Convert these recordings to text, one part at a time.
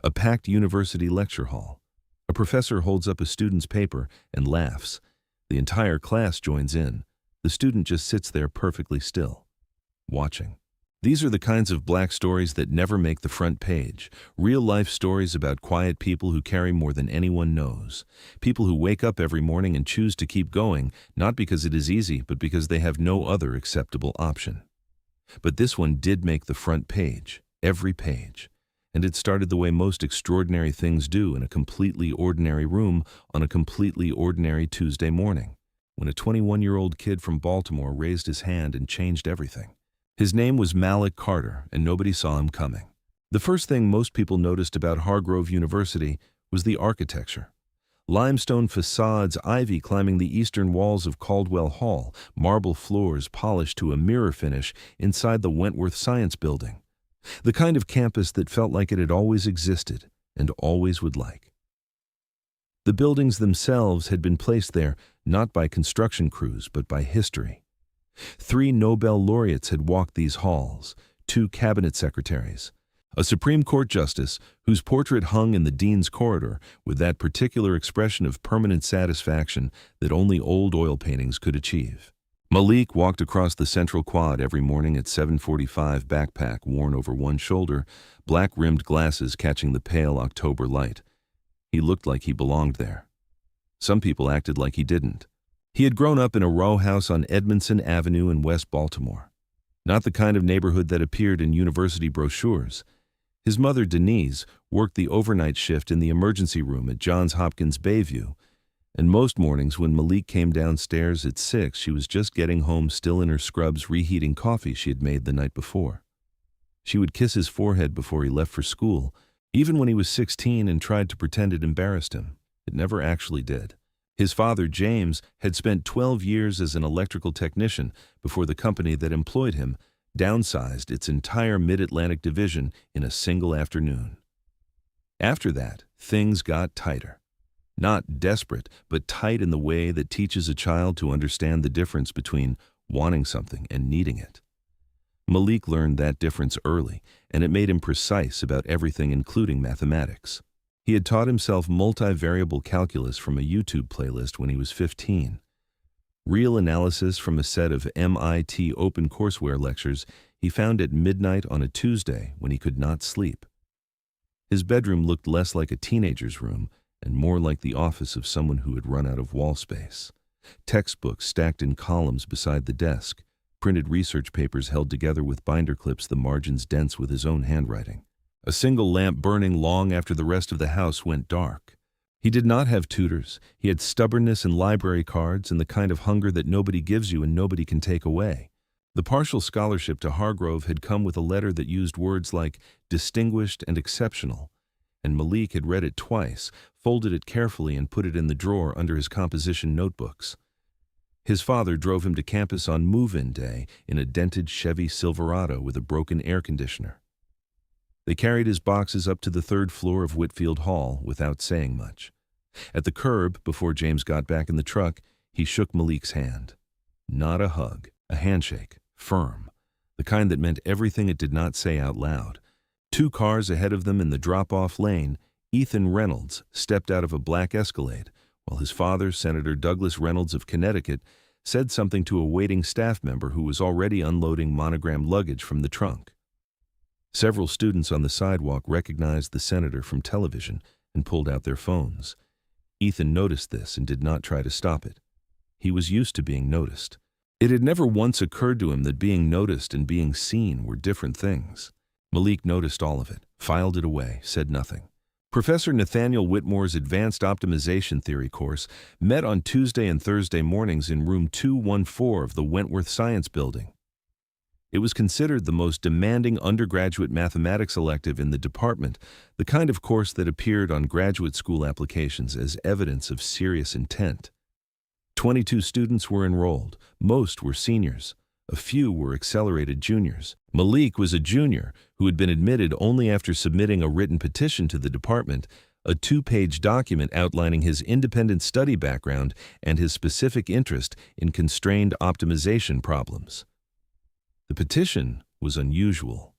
A packed university lecture hall. A professor holds up a student's paper and laughs. The entire class joins in. The student just sits there perfectly still, watching. These are the kinds of black stories that never make the front page. Real-life stories about quiet people who carry more than anyone knows. People who wake up every morning and choose to keep going, not because it is easy, but because they have no other acceptable option. But this one did make the front page, every page. And it started the way most extraordinary things do, in a completely ordinary room on a completely ordinary Tuesday morning, when a 21-year-old kid from Baltimore raised his hand and changed everything. His name was Malik Carter, and nobody saw him coming. The first thing most people noticed about Hargrove University was the architecture. Limestone facades, ivy climbing the eastern walls of Caldwell Hall, marble floors polished to a mirror finish inside the Wentworth Science Building. The kind of campus that felt like it had always existed and always would like. The buildings themselves had been placed there not by construction crews but by history. 3 Nobel laureates had walked these halls, 2 cabinet secretaries, a Supreme Court justice whose portrait hung in the dean's corridor with that particular expression of permanent satisfaction that only old oil paintings could achieve. Malik walked across the central quad every morning at 7:45, backpack worn over one shoulder, black-rimmed glasses catching the pale October light. He looked like he belonged there. Some people acted like he didn't. He had grown up in a row house on Edmondson Avenue in West Baltimore. Not the kind of neighborhood that appeared in university brochures. His mother, Denise, worked the overnight shift in the emergency room at Johns Hopkins Bayview, and most mornings when Malik came downstairs at 6, she was just getting home, still in her scrubs, reheating coffee she had made the night before. She would kiss his forehead before he left for school, even when he was 16 and tried to pretend it embarrassed him. It never actually did. His father, James, had spent 12 years as an electrical technician before the company that employed him downsized its entire Mid-Atlantic division in a single afternoon. After that, things got tighter. Not desperate, but tight in the way that teaches a child to understand the difference between wanting something and needing it. Malik learned that difference early, and it made him precise about everything, including mathematics. He had taught himself multivariable calculus from a YouTube playlist when he was 15. Real analysis from a set of MIT OpenCourseWare lectures he found at midnight on a Tuesday when he could not sleep. His bedroom looked less like a teenager's room and more like the office of someone who had run out of wall space. Textbooks stacked in columns beside the desk, printed research papers held together with binder clips, the margins dense with his own handwriting. A single lamp burning long after the rest of the house went dark. He did not have tutors. He had stubbornness and library cards and the kind of hunger that nobody gives you and nobody can take away. The partial scholarship to Hargrove had come with a letter that used words like distinguished and exceptional, and Malik had read it twice, folded it carefully, and put it in the drawer under his composition notebooks. His father drove him to campus on move-in day in a dented Chevy Silverado with a broken air conditioner. They carried his boxes up to the 3rd floor of Whitfield Hall without saying much. At the curb, before James got back in the truck, he shook Malik's hand. Not a hug, a handshake, firm, the kind that meant everything it did not say out loud. 2 cars ahead of them in the drop-off lane, Ethan Reynolds stepped out of a black Escalade, while his father, Senator Douglas Reynolds of Connecticut, said something to a waiting staff member who was already unloading monogrammed luggage from the trunk. Several students on the sidewalk recognized the senator from television and pulled out their phones. Ethan noticed this and did not try to stop it. He was used to being noticed. It had never once occurred to him that being noticed and being seen were different things. Malik noticed all of it, filed it away, said nothing. Professor Nathaniel Whitmore's Advanced Optimization Theory course met on Tuesday and Thursday mornings in room 214 of the Wentworth Science Building. It was considered the most demanding undergraduate mathematics elective in the department, the kind of course that appeared on graduate school applications as evidence of serious intent. 22 students were enrolled. Most were seniors. A few were accelerated juniors. Malik was a junior who had been admitted only after submitting a written petition to the department, a 2-page document outlining his independent study background and his specific interest in constrained optimization problems. The petition was unusual.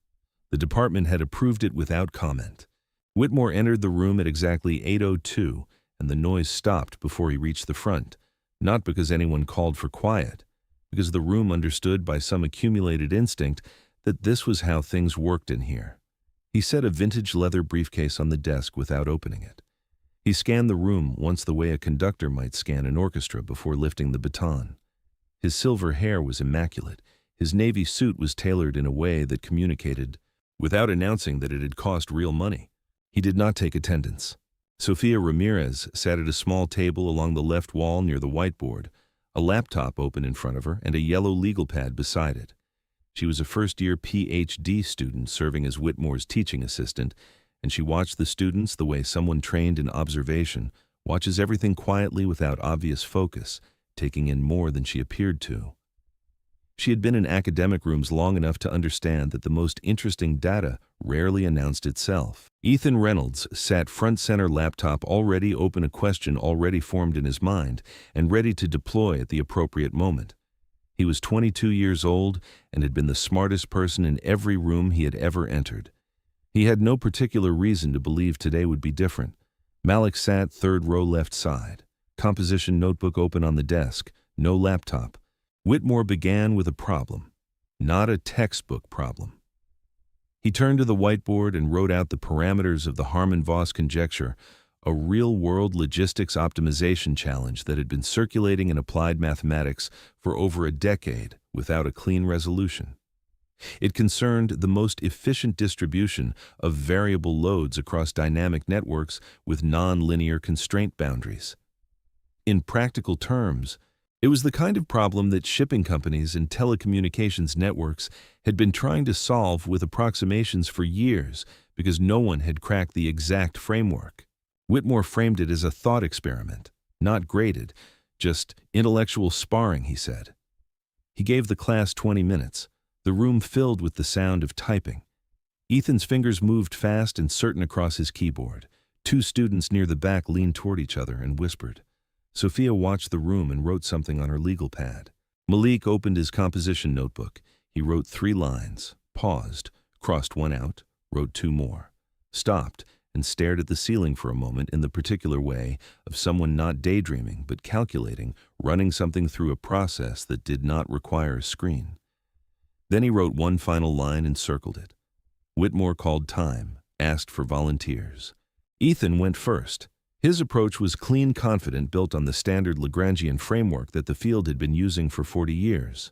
The department had approved it without comment. Whitmore entered the room at exactly 8:02, and the noise stopped before he reached the front, not because anyone called for quiet, because the room understood by some accumulated instinct that this was how things worked in here. He set a vintage leather briefcase on the desk without opening it. He scanned the room once the way a conductor might scan an orchestra before lifting the baton. His silver hair was immaculate. His navy suit was tailored in a way that communicated without announcing that it had cost real money. He did not take attendance. Sofia Ramirez sat at a small table along the left wall near the whiteboard, a laptop open in front of her and a yellow legal pad beside it. She was a first-year PhD student serving as Whitmore's teaching assistant, and she watched the students the way someone trained in observation watches everything quietly without obvious focus, taking in more than she appeared to. She had been in academic rooms long enough to understand that the most interesting data rarely announced itself. Ethan Reynolds sat front center, laptop already open, a question already formed in his mind and ready to deploy at the appropriate moment. He was 22 years old and had been the smartest person in every room he had ever entered. He had no particular reason to believe today would be different. Malik sat third row left side, composition notebook open on the desk, no laptop. Whitmore began with a problem, not a textbook problem. He turned to the whiteboard and wrote out the parameters of the Harmon-Voss conjecture, a real-world logistics optimization challenge that had been circulating in applied mathematics for over a decade without a clean resolution. It concerned the most efficient distribution of variable loads across dynamic networks with non-linear constraint boundaries. In practical terms, it was the kind of problem that shipping companies and telecommunications networks had been trying to solve with approximations for years because no one had cracked the exact framework. Whitmore framed it as a thought experiment, not graded, just intellectual sparring, he said. He gave the class 20 minutes, the room filled with the sound of typing. Ethan's fingers moved fast and certain across his keyboard. Two students near the back leaned toward each other and whispered. Sophia watched the room and wrote something on her legal pad. Malik opened his composition notebook. He wrote 3 lines, paused, crossed one out, wrote 2 more, stopped, and stared at the ceiling for a moment in the particular way of someone not daydreaming but calculating, running something through a process that did not require a screen. Then he wrote 1 final line and circled it. Whitmore called time, asked for volunteers. Ethan went first. His approach was clean, confident, built on the standard Lagrangian framework that the field had been using for 40 years.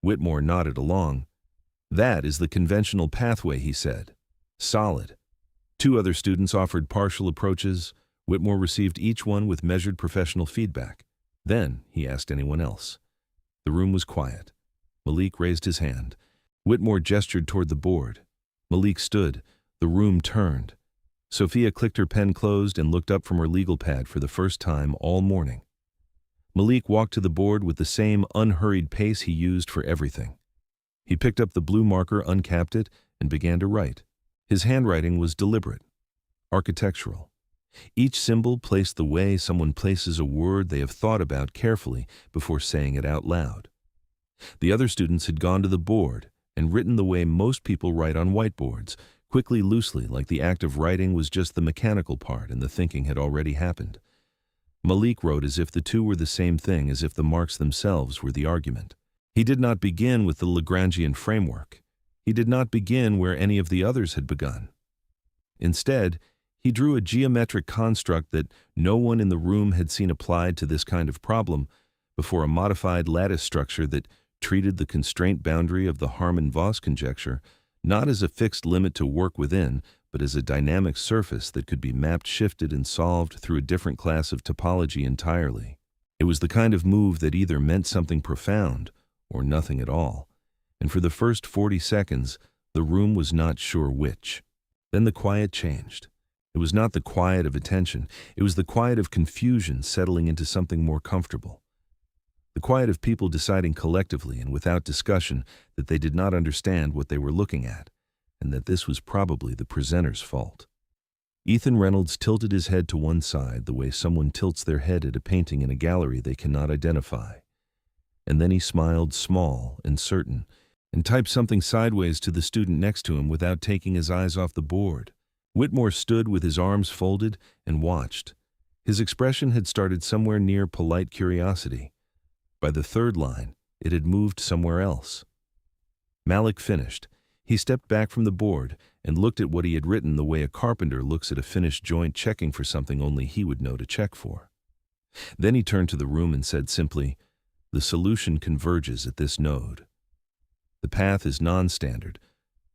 Whitmore nodded along. "That is the conventional pathway," he said. "Solid." 2 other students offered partial approaches. Whitmore received each one with measured professional feedback. Then he asked anyone else. The room was quiet. Malik raised his hand. Whitmore gestured toward the board. Malik stood. The room turned. Sophia clicked her pen closed and looked up from her legal pad for the first time all morning. Malik walked to the board with the same unhurried pace he used for everything. He picked up the blue marker, uncapped it, and began to write. His handwriting was deliberate, architectural. Each symbol placed the way someone places a word they have thought about carefully before saying it out loud. The other students had gone to the board and written the way most people write on whiteboards, quickly, loosely, like the act of writing was just the mechanical part and the thinking had already happened. Malik wrote as if the two were the same thing, as if the marks themselves were the argument. He did not begin with the Lagrangian framework. He did not begin where any of the others had begun. Instead, he drew a geometric construct that no one in the room had seen applied to this kind of problem before, a modified lattice structure that treated the constraint boundary of the Harmon-Voss conjecture not as a fixed limit to work within, but as a dynamic surface that could be mapped, shifted, and solved through a different class of topology entirely. It was the kind of move that either meant something profound or nothing at all, and for the first 40 seconds, the room was not sure which. Then the quiet changed. It was not the quiet of attention, it was the quiet of confusion settling into something more comfortable. The quiet of people deciding collectively and without discussion that they did not understand what they were looking at, and that this was probably the presenter's fault. Ethan Reynolds tilted his head to one side the way someone tilts their head at a painting in a gallery they cannot identify. And then he smiled, small and certain, and typed something sideways to the student next to him without taking his eyes off the board. Whitmore stood with his arms folded and watched. His expression had started somewhere near polite curiosity. By the third line, it had moved somewhere else. Malik finished. He stepped back from the board and looked at what he had written the way a carpenter looks at a finished joint, checking for something only he would know to check for. Then he turned to the room and said simply, "The solution converges at this node. The path is non-standard,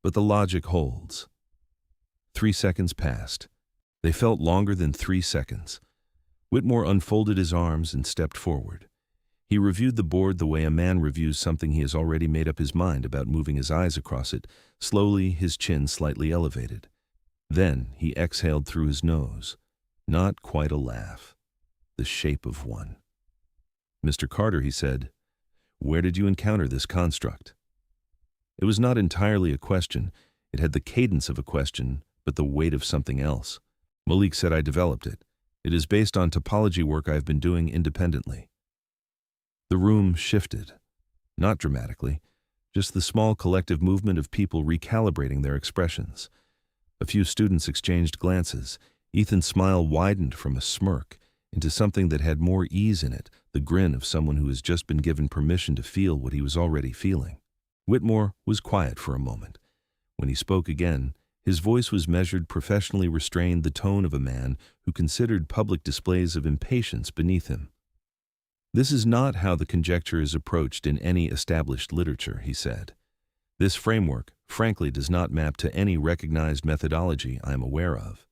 but the logic holds." 3 seconds passed. They felt longer than 3 seconds. Whitmore unfolded his arms and stepped forward. He reviewed the board the way a man reviews something he has already made up his mind about, moving his eyes across it, slowly, his chin slightly elevated. Then he exhaled through his nose. Not quite a laugh. The shape of one. "Mr. Carter," he said, "where did you encounter this construct?" It was not entirely a question. It had the cadence of a question, but the weight of something else. Malik said, "I developed it. It is based on topology work I have been doing independently." The room shifted. Not dramatically, just the small collective movement of people recalibrating their expressions. A few students exchanged glances. Ethan's smile widened from a smirk into something that had more ease in it, the grin of someone who has just been given permission to feel what he was already feeling. Whitmore was quiet for a moment. When he spoke again, his voice was measured, professionally restrained, the tone of a man who considered public displays of impatience beneath him. "This is not how the conjecture is approached in any established literature," he said. "This framework, frankly, does not map to any recognized methodology I am aware of."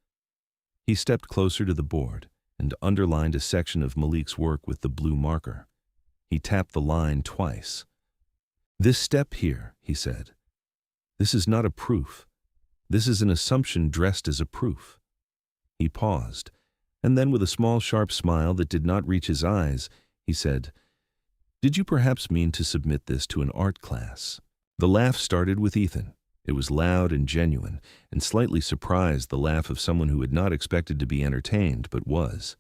He stepped closer to the board and underlined a section of Malik's work with the blue marker. He tapped the line twice. "This step here," he said, "this is not a proof. This is an assumption dressed as a proof." He paused, and then with a small sharp smile that did not reach his eyes, he said, "Did you perhaps mean to submit this to an art class?" The laugh started with Ethan. It was loud and genuine, and slightly surprised, the laugh of someone who had not expected to be entertained, but was.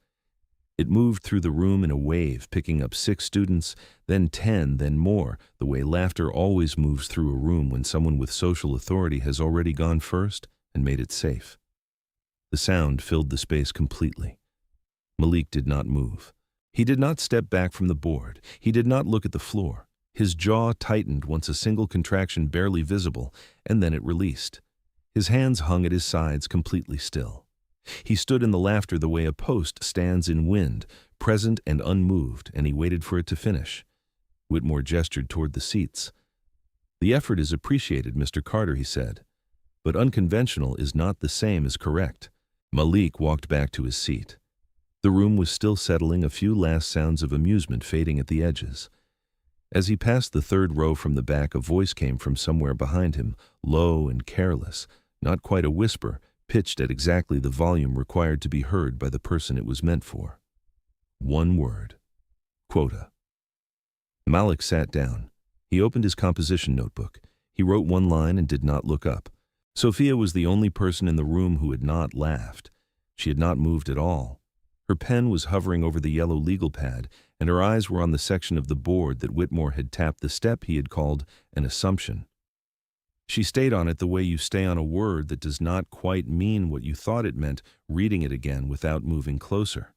It moved through the room in a wave, picking up 6 students, then 10, then more, the way laughter always moves through a room when someone with social authority has already gone first and made it safe. The sound filled the space completely. Malik did not move. He did not step back from the board. He did not look at the floor. His jaw tightened once, a single contraction barely visible, and then it released. His hands hung at his sides, completely still. He stood in the laughter the way a post stands in wind, present and unmoved, and he waited for it to finish. Whitmore gestured toward the seats. "The effort is appreciated, Mr. Carter," he said, "but unconventional is not the same as correct." Malik walked back to his seat. The room was still settling, a few last sounds of amusement fading at the edges. As he passed the third row from the back, a voice came from somewhere behind him, low and careless, not quite a whisper, pitched at exactly the volume required to be heard by the person it was meant for. One word. Quota. Malik sat down. He opened his composition notebook. He wrote one line and did not look up. Sophia was the only person in the room who had not laughed. She had not moved at all. Her pen was hovering over the yellow legal pad, and her eyes were on the section of the board that Whitmore had tapped, the step he had called an assumption. She stayed on it the way you stay on a word that does not quite mean what you thought it meant, reading it again without moving closer.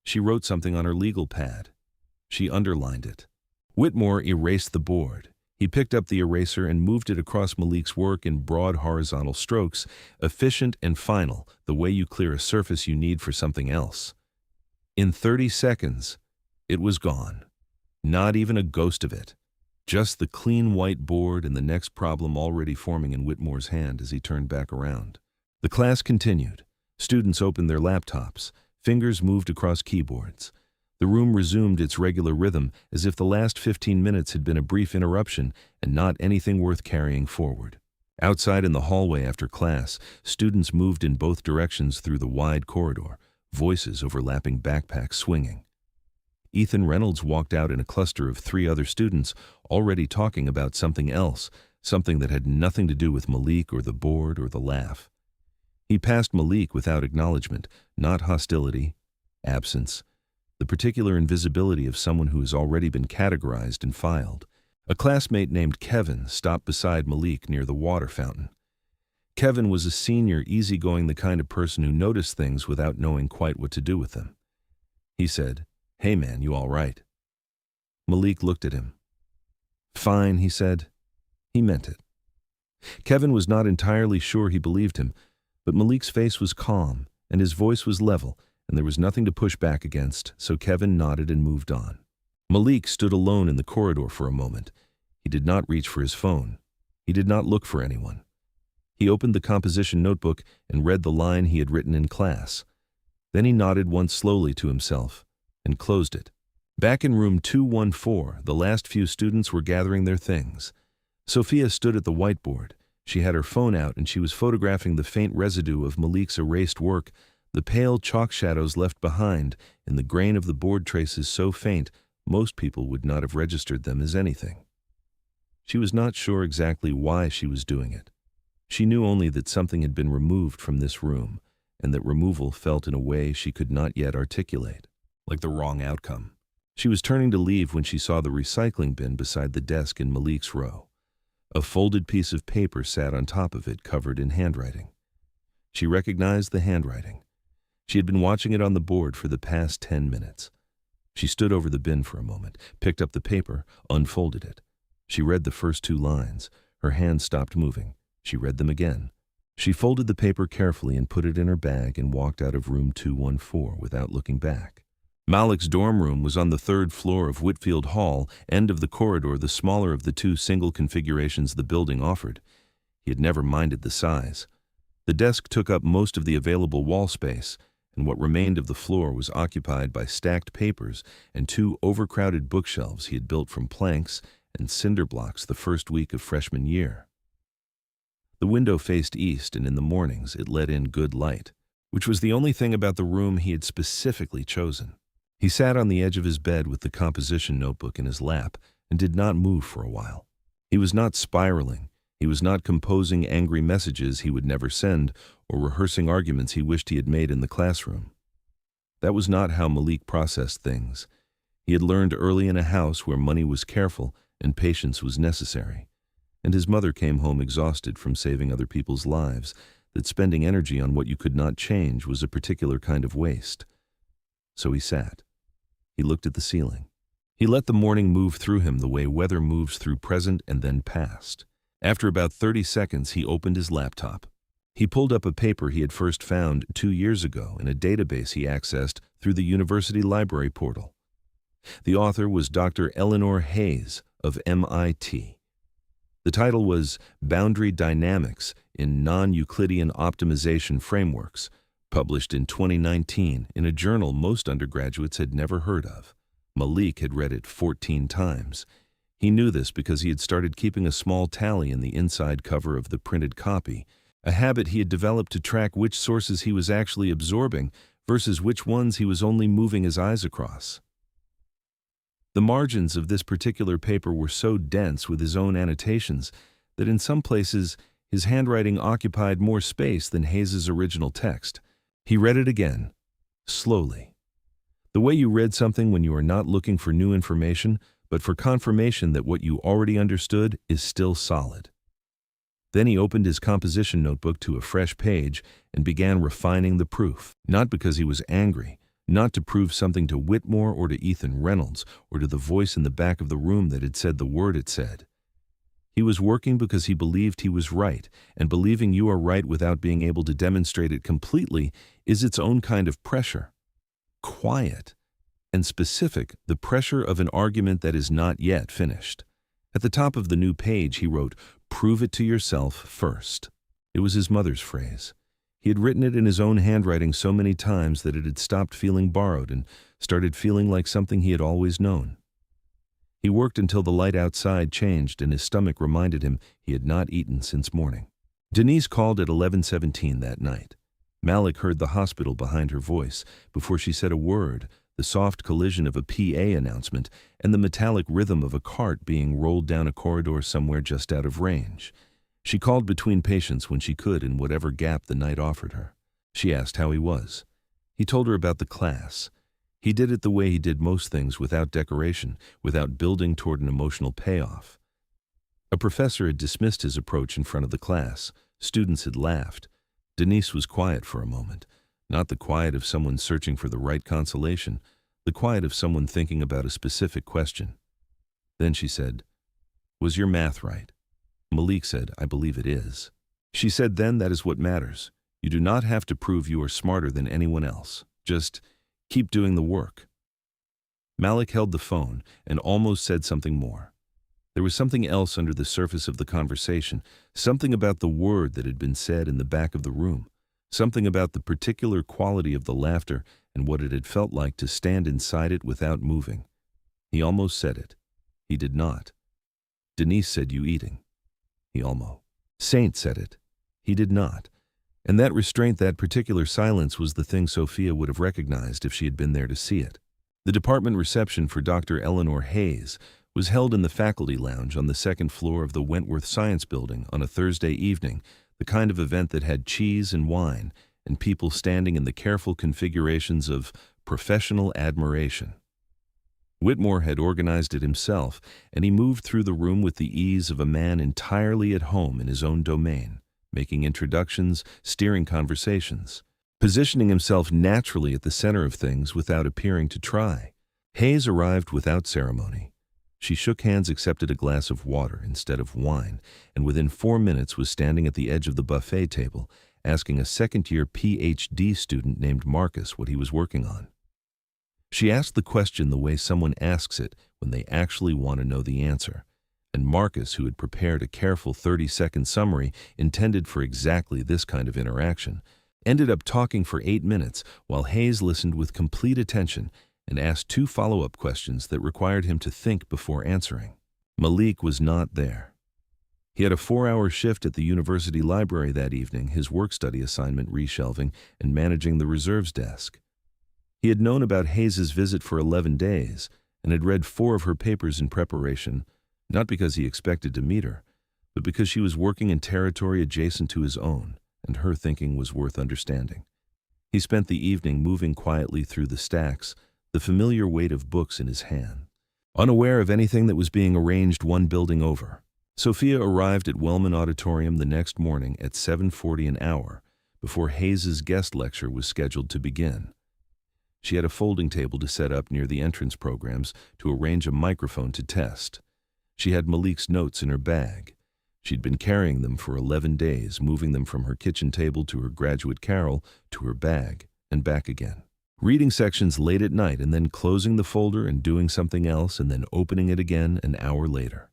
She wrote something on her legal pad. She underlined it. Whitmore erased the board. He picked up the eraser and moved it across Malik's work in broad horizontal strokes, efficient and final, the way you clear a surface you need for something else. In 30 seconds, it was gone. Not even a ghost of it. Just the clean white board and the next problem already forming in Whitmore's hand as he turned back around. The class continued. Students opened their laptops. Fingers moved across keyboards. The room resumed its regular rhythm, as if the last 15 minutes had been a brief interruption and not anything worth carrying forward. Outside in the hallway after class, students moved in both directions through the wide corridor, voices overlapping, backpacks swinging. Ethan Reynolds walked out in a cluster of 3 other students, already talking about something else, something that had nothing to do with Malik or the board or the laugh. He passed Malik without acknowledgement, not hostility, absence, the particular invisibility of someone who has already been categorized and filed. A classmate named Kevin stopped beside Malik near the water fountain. Kevin was a senior, easygoing, the kind of person who noticed things without knowing quite what to do with them. He said, "Hey man, you all right?" Malik looked at him. "Fine," he said. He meant it. Kevin was not entirely sure he believed him, but Malik's face was calm and his voice was level, and there was nothing to push back against, so Kevin nodded and moved on. Malik stood alone in the corridor for a moment. He did not reach for his phone. He did not look for anyone. He opened the composition notebook and read the line he had written in class. Then he nodded once slowly to himself and closed it. Back in room 214, the last few students were gathering their things. Sophia stood at the whiteboard. She had her phone out and she was photographing the faint residue of Malik's erased work, the pale chalk shadows left behind in the grain of the board traces so faint most people would not have registered them as anything. She was not sure exactly why she was doing it. She knew only that something had been removed from this room, and that removal felt in a way she could not yet articulate, like the wrong outcome. She was turning to leave when she saw the recycling bin beside the desk in Malik's row. A folded piece of paper sat on top of it, covered in handwriting. She recognized the handwriting. She had been watching it on the board for the past 10 minutes. She stood over the bin for a moment, picked up the paper, unfolded it. She read the first 2 lines. Her hand stopped moving. She read them again. She folded the paper carefully and put it in her bag and walked out of room 214 without looking back. Malik's dorm room was on the 3rd floor of Whitfield Hall, end of the corridor, the smaller of the 2 single configurations the building offered. He had never minded the size. The desk took up most of the available wall space, and what remained of the floor was occupied by stacked papers and 2 overcrowded bookshelves he had built from planks and cinder blocks the first week of freshman year. The window faced east, and in the mornings it let in good light, which was the only thing about the room he had specifically chosen. He sat on the edge of his bed with the composition notebook in his lap and did not move for a while. He was not spiraling. He was not composing angry messages he would never send or rehearsing arguments he wished he had made in the classroom. That was not how Malik processed things. He had learned early in a house where money was careful and patience was necessary, and his mother came home exhausted from saving other people's lives, that spending energy on what you could not change was a particular kind of waste. So he sat. He looked at the ceiling. He let the morning move through him the way weather moves through present and then past. After about 30 seconds, he opened his laptop. He pulled up a paper he had first found 2 years ago in a database he accessed through the university library portal. The author was Dr. Eleanor Hayes of MIT. The title was Boundary Dynamics in Non-Euclidean Optimization Frameworks, published in 2019 in a journal most undergraduates had never heard of. Malik had read it 14 times. He knew this because he had started keeping a small tally in the inside cover of the printed copy, a habit he had developed to track which sources he was actually absorbing versus which ones he was only moving his eyes across. The margins of this particular paper were so dense with his own annotations that in some places his handwriting occupied more space than Hayes's original text. He read it again, slowly. The way you read something when you are not looking for new information, but for confirmation that what you already understood is still solid. Then he opened his composition notebook to a fresh page and began refining the proof, not because he was angry, not to prove something to Whitmore or to Ethan Reynolds or to the voice in the back of the room that had said the word it said. He was working because he believed he was right, and believing you are right without being able to demonstrate it completely is its own kind of pressure. Quiet and specific, the pressure of an argument that is not yet finished. At the top of the new page he wrote, "Prove it to yourself first." It was his mother's phrase. He had written it in his own handwriting so many times that it had stopped feeling borrowed and started feeling like something he had always known. He worked until the light outside changed and his stomach reminded him he had not eaten since morning. Denise called at 11:17 that night. Malik heard the hospital behind her voice before she said a word, the soft collision of a PA announcement and the metallic rhythm of a cart being rolled down a corridor somewhere just out of range. She called between patients when she could in whatever gap the night offered her. She asked how he was. He told her about the class. He did it the way he did most things, without decoration, without building toward an emotional payoff. A professor had dismissed his approach in front of the class, Students had laughed. Denise was quiet for a moment, not the quiet of someone searching for the right consolation, the quiet of someone thinking about a specific question. Then she said, "Was your math right?" Malik said, "I believe it is." She said, "Then that is what matters. You do not have to prove you are smarter than anyone else. Just keep doing the work." Malik held the phone and almost said something more. There was something else under the surface of the conversation, something about the word that had been said in the back of the room, something about the particular quality of the laughter and what it had felt like to stand inside it without moving. He almost said it. He did not. Denise said, "You eating?" He almost. Saint said it. He did not. And that restraint, that particular silence, was the thing Sophia would have recognized if she had been there to see it. The department reception for Dr. Eleanor Hayes was held in the faculty lounge on the second floor of the Wentworth Science Building on a Thursday evening, the kind of event that had cheese and wine and people standing in the careful configurations of professional admiration. Whitmore had organized it himself, and he moved through the room with the ease of a man entirely at home in his own domain, making introductions, steering conversations, positioning himself naturally at the center of things without appearing to try. Hayes arrived without ceremony. She shook hands, accepted a glass of water instead of wine, and within 4 minutes was standing at the edge of the buffet table, asking a second-year PhD student named Marcus what he was working on. She asked the question the way someone asks it when they actually want to know the answer, and Marcus, who had prepared a careful 30-second summary intended for exactly this kind of interaction, ended up talking for 8 minutes while Hayes listened with complete attention and asked 2 follow-up questions that required him to think before answering. Malik was not there. He had a 4-hour shift at the university library that evening, his work-study assignment reshelving and managing the reserves desk. He had known about Hayes's visit for 11 days and had read 4 of her papers in preparation, not because he expected to meet her, but because she was working in territory adjacent to his own, and her thinking was worth understanding. He spent the evening moving quietly through the stacks, the familiar weight of books in his hand, unaware of anything that was being arranged one building over. Sophia arrived at Wellman Auditorium the next morning at 7:40 an hour, before Hayes's guest lecture was scheduled to begin. She had a folding table to set up near the entrance programs to arrange a microphone to test. She had Malik's notes in her bag. She'd been carrying them for 11 days, moving them from her kitchen table to her graduate carrel to her bag and back again. Reading sections late at night and then closing the folder and doing something else and then opening it again an hour later.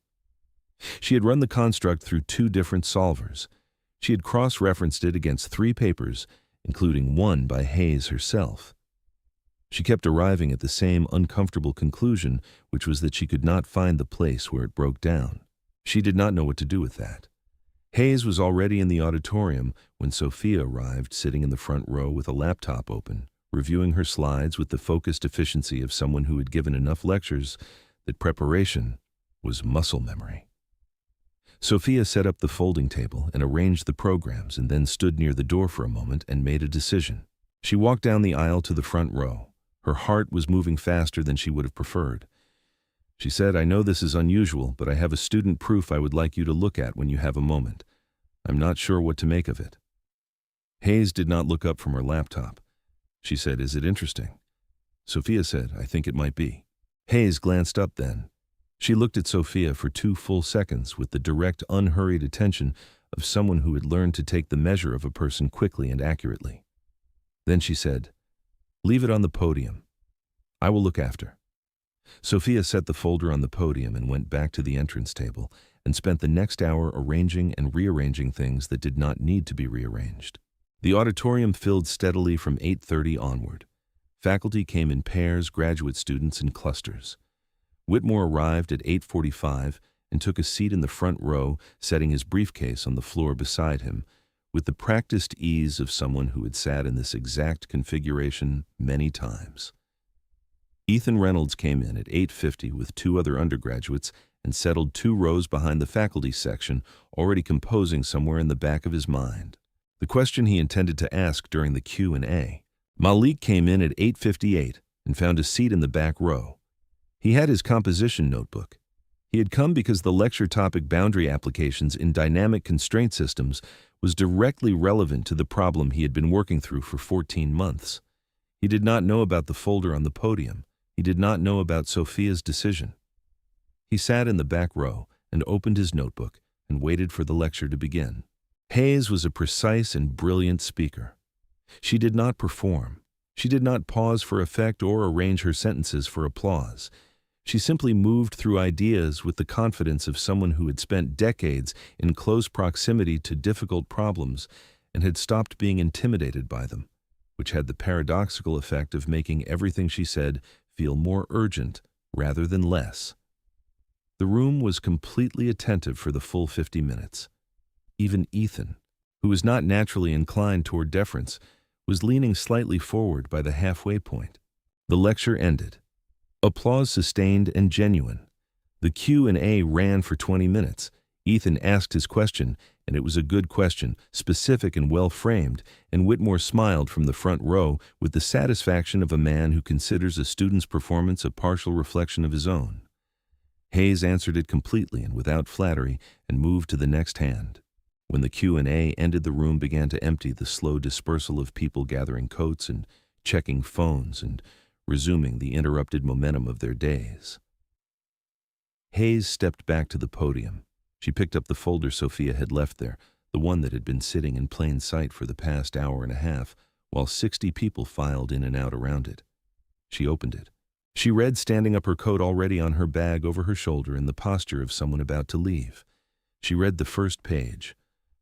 She had run the construct through 2 different solvers. She had cross-referenced it against 3 papers, including one by Hayes herself. She kept arriving at the same uncomfortable conclusion, which was that she could not find the place where it broke down. She did not know what to do with that. Hayes was already in the auditorium when Sophia arrived, sitting in the front row with a laptop open, reviewing her slides with the focused efficiency of someone who had given enough lectures that preparation was muscle memory. Sophia set up the folding table and arranged the programs and then stood near the door for a moment and made a decision. She walked down the aisle to the front row. Her heart was moving faster than she would have preferred. She said, "I know this is unusual, but I have a student proof I would like you to look at when you have a moment. I'm not sure what to make of it." Hayes did not look up from her laptop. She said, "Is it interesting?" Sophia said, "I think it might be." Hayes glanced up then. She looked at Sophia for 2 full seconds with the direct, unhurried attention of someone who had learned to take the measure of a person quickly and accurately. Then she said, "Leave it on the podium. I will look after." Sophia set the folder on the podium and went back to the entrance table and spent the next hour arranging and rearranging things that did not need to be rearranged. The auditorium filled steadily from 8:30 onward. Faculty came in pairs, graduate students in clusters. Whitmore arrived at 8:45 and took a seat in the front row, setting his briefcase on the floor beside him, with the practiced ease of someone who had sat in this exact configuration many times. Ethan Reynolds came in at 8:50 with 2 other undergraduates and settled 2 rows behind the faculty section, already composing somewhere in the back of his mind the question he intended to ask during the Q&A. Malik came in at 8:58 and found a seat in the back row. He had his composition notebook. He had come because the lecture topic boundary applications in dynamic constraint systems was directly relevant to the problem he had been working through for 14 months. He did not know about the folder on the podium. He did not know about Sophia's decision. He sat in the back row and opened his notebook and waited for the lecture to begin. Hayes was a precise and brilliant speaker. She did not perform. She did not pause for effect or arrange her sentences for applause. She simply moved through ideas with the confidence of someone who had spent decades in close proximity to difficult problems and had stopped being intimidated by them, which had the paradoxical effect of making everything she said feel more urgent rather than less. The room was completely attentive for the full 50 minutes. Even Ethan, who was not naturally inclined toward deference, was leaning slightly forward by the halfway point. The lecture ended. Applause sustained and genuine. The Q&A ran for 20 minutes. Ethan asked his question, and it was a good question, specific and well-framed, and Whitmore smiled from the front row with the satisfaction of a man who considers a student's performance a partial reflection of his own. Hayes answered it completely and without flattery and moved to the next hand. When the Q&A ended, the room began to empty, the slow dispersal of people gathering coats and checking phones and resuming the interrupted momentum of their days. Hayes stepped back to the podium. She picked up the folder Sophia had left there, the one that had been sitting in plain sight for the past hour and a half, while 60 people filed in and out around it. She opened it. She read, standing up, her coat already on her bag over her shoulder in the posture of someone about to leave. She read the first page.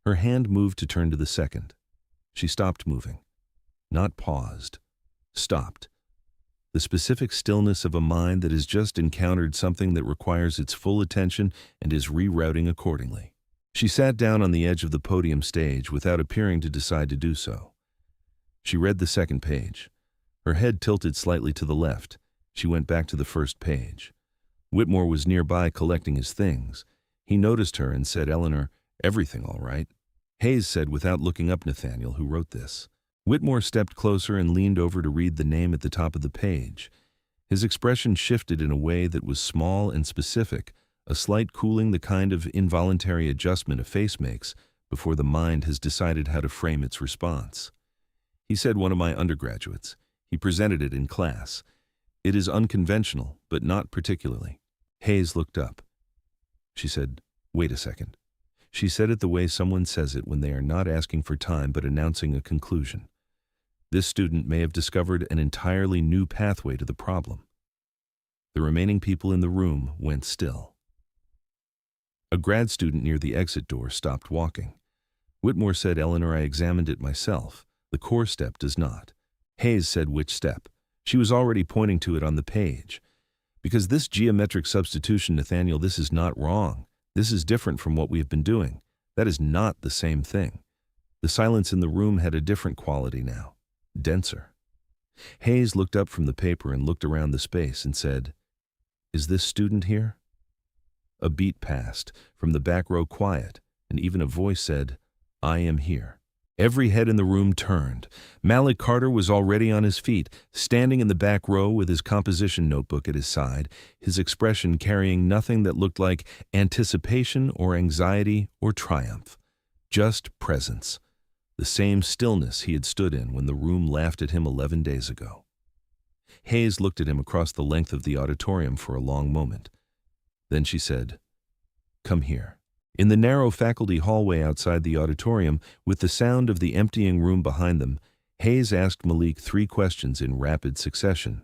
Her hand moved to turn to the second. She stopped moving. Not paused. Stopped. The specific stillness of a mind that has just encountered something that requires its full attention and is rerouting accordingly. She sat down on the edge of the podium stage without appearing to decide to do so. She read the second page. Her head tilted slightly to the left. She went back to the first page. Whitmore was nearby collecting his things. He noticed her and said, "Eleanor, everything all right?" Hayes said without looking up, "Nathaniel, who wrote this?" Whitmore stepped closer and leaned over to read the name at the top of the page. His expression shifted in a way that was small and specific, a slight cooling, the kind of involuntary adjustment a face makes before the mind has decided how to frame its response. He said, "One of my undergraduates. He presented it in class. It is unconventional, but not particularly." Hayes looked up. She said, "Wait a second." She said it the way someone says it when they are not asking for time but announcing a conclusion. This student may have discovered an entirely new pathway to the problem. The remaining people in the room went still. A grad student near the exit door stopped walking. Whitmore said, "Eleanor, I examined it myself. The core step does not." Hayes said, "Which step?" She was already pointing to it on the page. "Because this geometric substitution, Nathaniel, this is not wrong. This is different from what we have been doing. That is not the same thing." The silence in the room had a different quality now, denser. Hayes looked up from the paper and looked around the space and said, "Is this student here?" A beat passed, from the back row quiet, and even a voice said, "I am here." Every head in the room turned. Malik Carter was already on his feet, standing in the back row with his composition notebook at his side, his expression carrying nothing that looked like anticipation or anxiety or triumph. Just presence. The same stillness he had stood in when the room laughed at him 11 days ago. Hayes looked at him across the length of the auditorium for a long moment. Then she said, "Come here." In the narrow faculty hallway outside the auditorium, with the sound of the emptying room behind them, Hayes asked Malik 3 questions in rapid succession.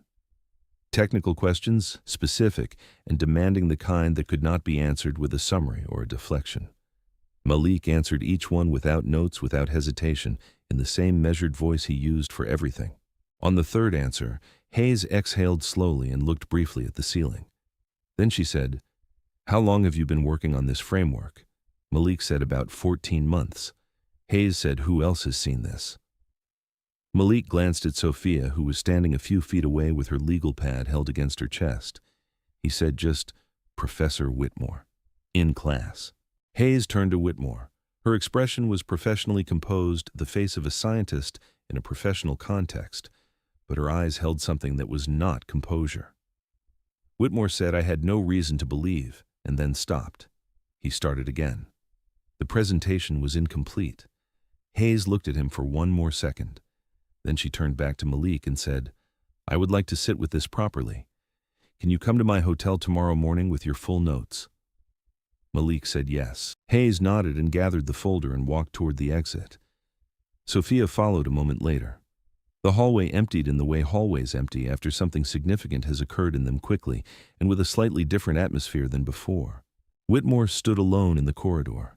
Technical questions, specific, and demanding the kind that could not be answered with a summary or a deflection. Malik answered each one without notes, without hesitation, in the same measured voice he used for everything. On the third answer, Hayes exhaled slowly and looked briefly at the ceiling. Then she said, "How long have you been working on this framework?" Malik said, "About 14 months. Hayes said, "Who else has seen this?" Malik glanced at Sophia, who was standing a few feet away with her legal pad held against her chest. He said just, "Professor Whitmore. In class." Hayes turned to Whitmore. Her expression was professionally composed, the face of a scientist in a professional context, but her eyes held something that was not composure. Whitmore said, "I had no reason to believe, and then stopped. He started again. The presentation was incomplete. Hayes looked at him for one more second. Then she turned back to Malik and said, "I would like to sit with this properly. Can you come to my hotel tomorrow morning with your full notes?" Malik said yes. Hayes nodded and gathered the folder and walked toward the exit. Sophia followed a moment later. The hallway emptied in the way hallways empty after something significant has occurred in them quickly and with a slightly different atmosphere than before. Whitmore stood alone in the corridor.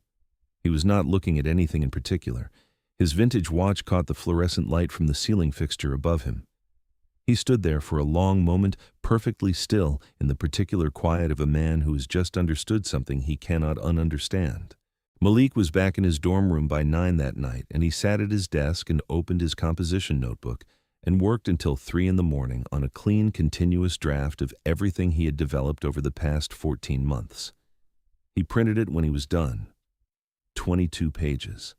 He was not looking at anything in particular. His vintage watch caught the fluorescent light from the ceiling fixture above him. He stood there for a long moment, perfectly still, in the particular quiet of a man who has just understood something he cannot ununderstand. Malik was back in his dorm room by 9 that night, and he sat at his desk and opened his composition notebook and worked until 3 in the morning on a clean, continuous draft of everything he had developed over the past 14 months. He printed it when he was done. 22 pages.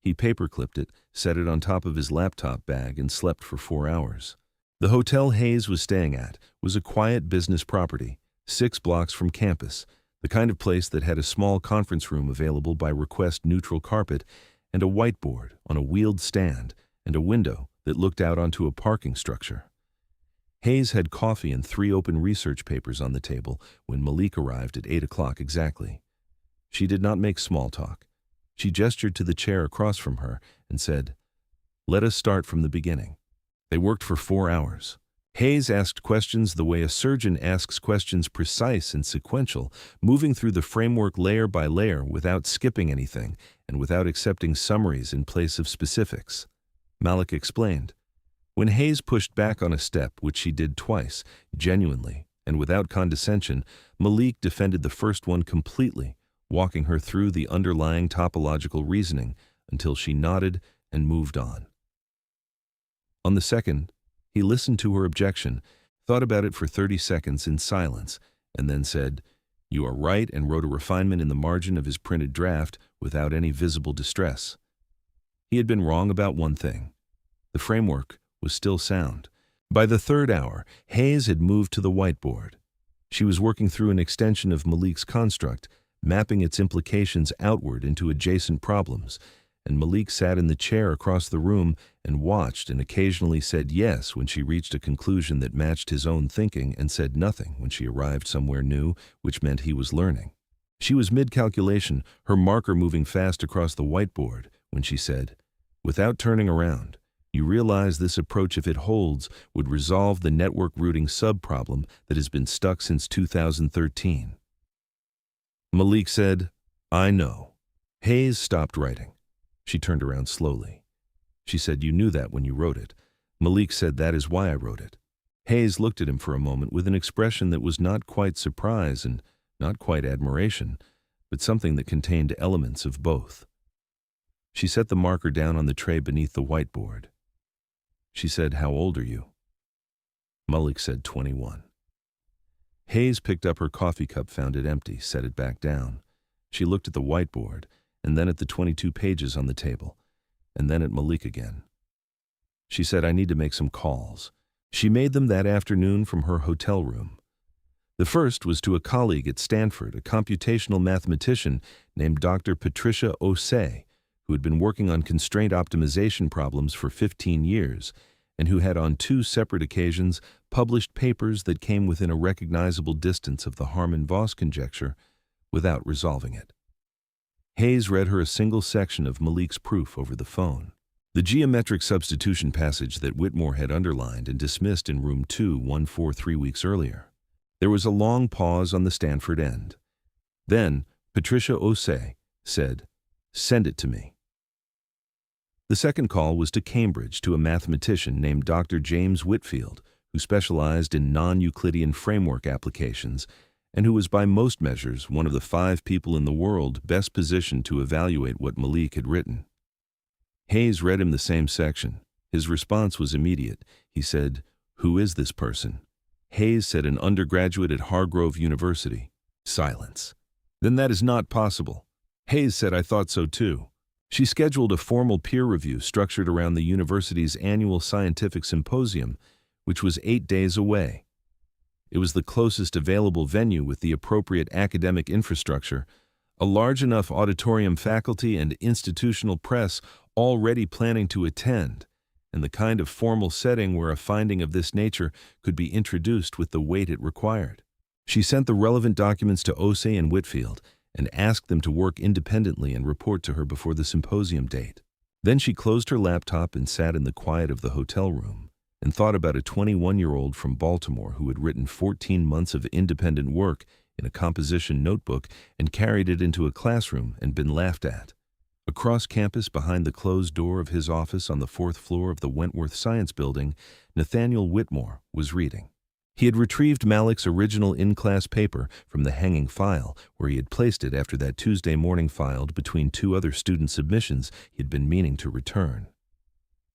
He paperclipped it, set it on top of his laptop bag, and slept for 4 hours. The hotel Hayes was staying at was a quiet business property, 6 blocks from campus, the kind of place that had a small conference room available by request neutral carpet and a whiteboard on a wheeled stand and a window that looked out onto a parking structure. Hayes had coffee and 3 open research papers on the table when Malik arrived at 8 o'clock exactly. She did not make small talk. She gestured to the chair across from her and said, "Let us start from the beginning." They worked for 4 hours. Hayes asked questions the way a surgeon asks questions, precise and sequential, moving through the framework layer by layer without skipping anything and without accepting summaries in place of specifics. Malik explained. When Hayes pushed back on a step, which she did twice, genuinely and without condescension, Malik defended the first one completely, walking her through the underlying topological reasoning until she nodded and moved on. On the second, he listened to her objection, thought about it for 30 seconds in silence, and then said, "You are right," and wrote a refinement in the margin of his printed draft without any visible distress. He had been wrong about one thing. The framework was still sound. By the 3rd hour, Hayes had moved to the whiteboard. She was working through an extension of Malik's construct, mapping its implications outward into adjacent problems, and Malik sat in the chair across the room and watched and occasionally said yes when she reached a conclusion that matched his own thinking and said nothing when she arrived somewhere new, which meant he was learning. She was mid-calculation, her marker moving fast across the whiteboard, when she said, "Without turning around, you realize this approach, if it holds, would resolve the network routing sub-problem that has been stuck since 2013. Malik said, "I know." Hayes stopped writing. She turned around slowly. She said, "You knew that when you wrote it." Malik said, "That is why I wrote it." Hayes looked at him for a moment with an expression that was not quite surprise and not quite admiration, but something that contained elements of both. She set the marker down on the tray beneath the whiteboard. She said, "How old are you?" Malik said, 21. Hayes picked up her coffee cup, found it empty, set it back down. She looked at the whiteboard, and then at the 22 pages on the table, and then at Malik again. She said, "I need to make some calls." She made them that afternoon from her hotel room. The first was to a colleague at Stanford, a computational mathematician named Dr. Patricia Osei, who had been working on constraint optimization problems for 15 years, and who had on 2 separate occasions published papers that came within a recognizable distance of the Harman-Voss conjecture without resolving it. Hayes read her a single section of Malik's proof over the phone. The geometric substitution passage that Whitmore had underlined and dismissed in room 214 3 weeks earlier. There was a long pause on the Stanford end. Then Patricia Osei said, "Send it to me." The second call was to Cambridge to a mathematician named Dr. James Whitfield, who specialized in non-Euclidean framework applications and who was by most measures one of the 5 people in the world best positioned to evaluate what Malik had written. Hayes read him the same section. His response was immediate. He said, "Who is this person?" Hayes said, "An undergraduate at Hargrove University." Silence. "Then that is not possible." Hayes said, "I thought so too." She scheduled a formal peer review structured around the university's annual scientific symposium, which was 8 days away. It was the closest available venue with the appropriate academic infrastructure, a large enough auditorium, faculty, and institutional press already planning to attend, and the kind of formal setting where a finding of this nature could be introduced with the weight it required. She sent the relevant documents to Osei and Whitfield and asked them to work independently and report to her before the symposium date. Then she closed her laptop and sat in the quiet of the hotel room and thought about a 21-year-old from Baltimore who had written 14 months of independent work in a composition notebook and carried it into a classroom and been laughed at. Across campus, behind the closed door of his office on the 4th floor of the Wentworth Science Building, Nathaniel Whitmore was reading. He had retrieved Malik's original in-class paper from the hanging file where he had placed it after that Tuesday morning filed between 2 other student submissions he had been meaning to return.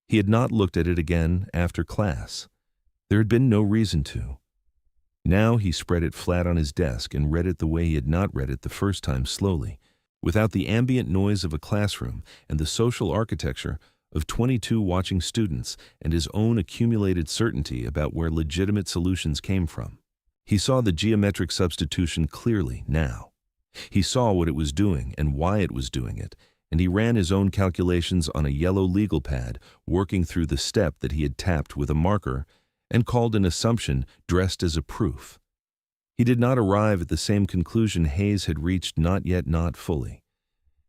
He had not looked at it again after class. There had been no reason to. Now he spread it flat on his desk and read it the way he had not read it the first time, slowly, without the ambient noise of a classroom and the social architecture of 22 watching students and his own accumulated certainty about where legitimate solutions came from. He saw the geometric substitution clearly now. He saw what it was doing and why it was doing it, and he ran his own calculations on a yellow legal pad, working through the step that he had tapped with a marker and called an assumption dressed as a proof. He did not arrive at the same conclusion Hayes had reached, not fully.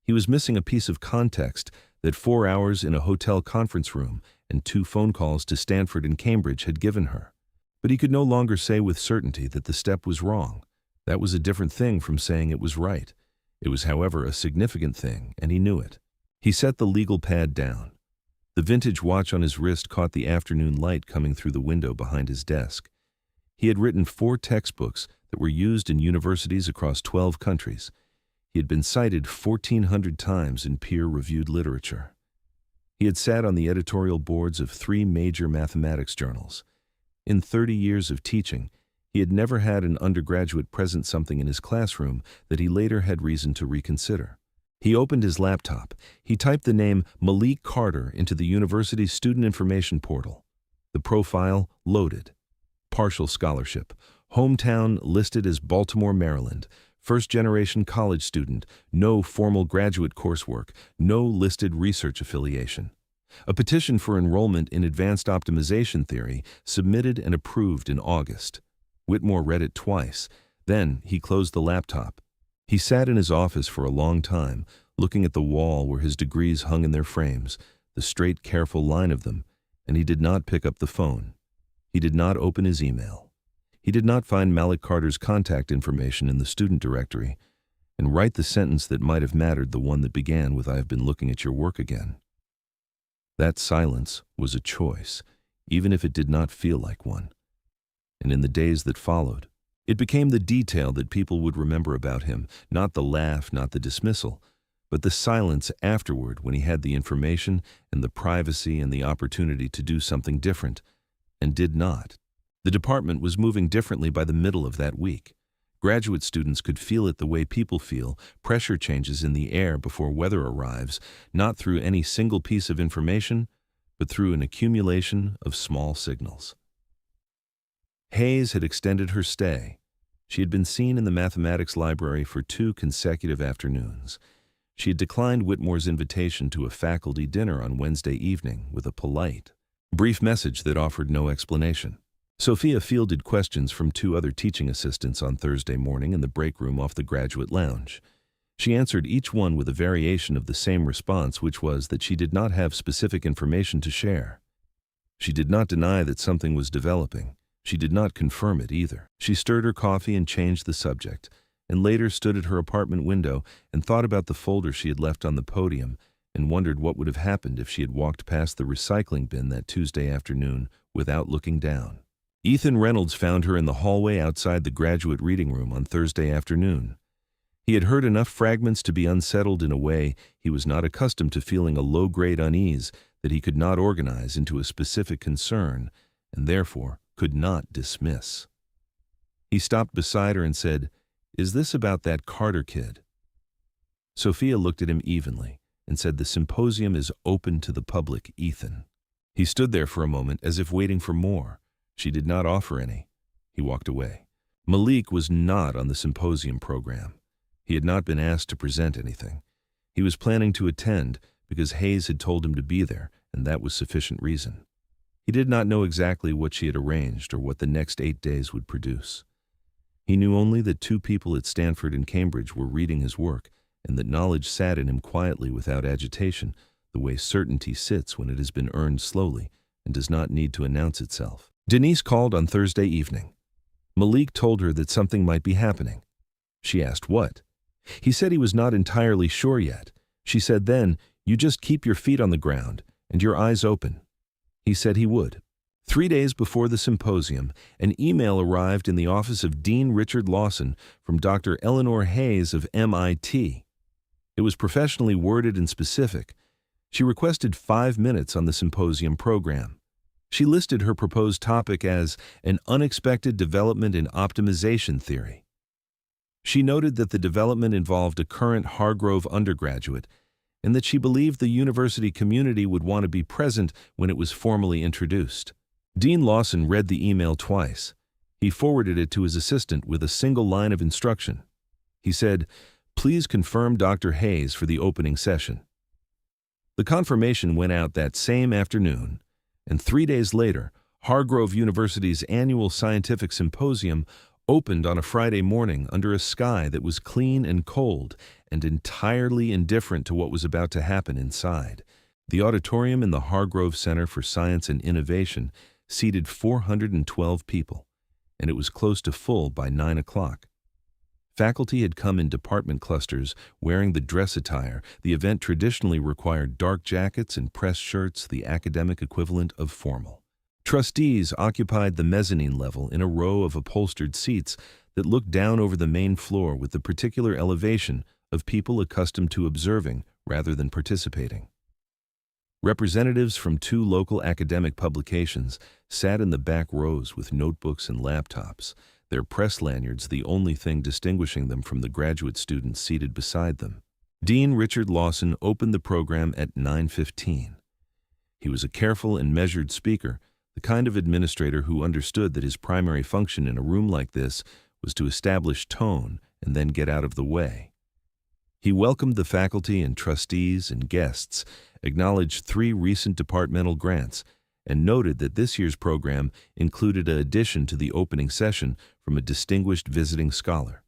He was missing a piece of context that 4 hours in a hotel conference room and 2 phone calls to Stanford and Cambridge had given her. But he could no longer say with certainty that the step was wrong. That was a different thing from saying it was right. It was, however, a significant thing, and he knew it. He set the legal pad down. The vintage watch on his wrist caught the afternoon light coming through the window behind his desk. He had written 4 textbooks that were used in universities across 12 countries. He had been cited 1,400 times in peer-reviewed literature. He had sat on the editorial boards of 3 major mathematics journals. In 30 years of teaching, he had never had an undergraduate present something in his classroom that he later had reason to reconsider. He opened his laptop. He typed the name Malik Carter into the university's student information portal. The profile loaded. Partial scholarship. Hometown listed as Baltimore, Maryland. First-generation college student. No formal graduate coursework. No listed research affiliation. A petition for enrollment in advanced optimization theory submitted and approved in August. Whitmore read it twice. Then he closed the laptop. He sat in his office for a long time, looking at the wall where his degrees hung in their frames, the straight, careful line of them, and he did not pick up the phone. He did not open his email. He did not find Malik Carter's contact information in the student directory and write the sentence that might have mattered, the one that began with, "I have been looking at your work again." That silence was a choice, even if it did not feel like one. And in the days that followed, it became the detail that people would remember about him, not the laugh, not the dismissal, but the silence afterward when he had the information and the privacy and the opportunity to do something different, and did not. The department was moving differently by the middle of that week. Graduate students could feel it the way people feel, pressure changes in the air before weather arrives, not through any single piece of information, but through an accumulation of small signals. Hayes had extended her stay. She had been seen in the mathematics library for 2 consecutive afternoons. She had declined Whitmore's invitation to a faculty dinner on Wednesday evening with a polite, brief message that offered no explanation. Sophia fielded questions from 2 other teaching assistants on Thursday morning in the break room off the graduate lounge. She answered each one with a variation of the same response, which was that she did not have specific information to share. She did not deny that something was developing. She did not confirm it either. She stirred her coffee and changed the subject, and later stood at her apartment window and thought about the folder she had left on the podium and wondered what would have happened if she had walked past the recycling bin that Tuesday afternoon without looking down. Ethan Reynolds found her in the hallway outside the graduate reading room on Thursday afternoon. He had heard enough fragments to be unsettled in a way he was not accustomed to, feeling a low-grade unease that he could not organize into a specific concern and therefore could not dismiss. He stopped beside her and said, "Is this about that Carter kid?" Sophia looked at him evenly and said, "The symposium is open to the public, Ethan." He stood there for a moment as if waiting for more. She did not offer any. He walked away. Malik was not on the symposium program. He had not been asked to present anything. He was planning to attend because Hayes had told him to be there, and that was sufficient reason. He did not know exactly what she had arranged or what the next 8 days would produce. He knew only that 2 people at Stanford and Cambridge were reading his work, and that knowledge sat in him quietly without agitation, the way certainty sits when it has been earned slowly and does not need to announce itself. Denise called on Thursday evening. Malik told her that something might be happening. She asked what. He said he was not entirely sure yet. She said then, "You just keep your feet on the ground and your eyes open." He said he would. 3 days before the symposium, an email arrived in the office of Dean Richard Lawson from Dr. Eleanor Hayes of MIT. It was professionally worded and specific. She requested 5 minutes on the symposium program. She listed her proposed topic as an unexpected development in optimization theory. She noted that the development involved a current Hargrove undergraduate and that she believed the university community would want to be present when it was formally introduced. Dean Lawson read the email twice. He forwarded it to his assistant with a single line of instruction. He said, "Please confirm Dr. Hayes for the opening session." The confirmation went out that same afternoon, and 3 days later, Hargrove University's annual scientific symposium opened on a Friday morning under a sky that was clean and cold and entirely indifferent to what was about to happen inside. The auditorium in the Hargrove Center for Science and Innovation seated 412 people, and it was close to full by 9 o'clock. Faculty had come in department clusters wearing the dress attire. The event traditionally required dark jackets and press shirts, the academic equivalent of formal. Trustees occupied the mezzanine level in a row of upholstered seats that looked down over the main floor with the particular elevation of people accustomed to observing rather than participating. Representatives from 2 local academic publications sat in the back rows with notebooks and laptops, their press lanyards the only thing distinguishing them from the graduate students seated beside them. Dean Richard Lawson opened the program at 9:15. He was a careful and measured speaker, the kind of administrator who understood that his primary function in a room like this was to establish tone and then get out of the way. He welcomed the faculty and trustees and guests, acknowledged 3 recent departmental grants, and noted that this year's program included an addition to the opening session from a distinguished visiting scholar.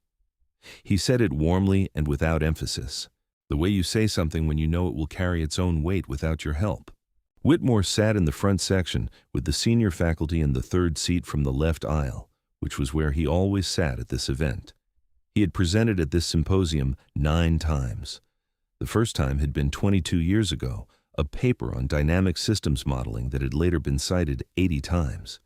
He said it warmly and without emphasis, the way you say something when you know it will carry its own weight without your help. Whitmore sat in the front section with the senior faculty in the 3rd seat from the left aisle, which was where he always sat at this event. He had presented at this symposium 9 times. The first time had been 22 years ago, a paper on dynamic systems modeling that had later been cited 80 times.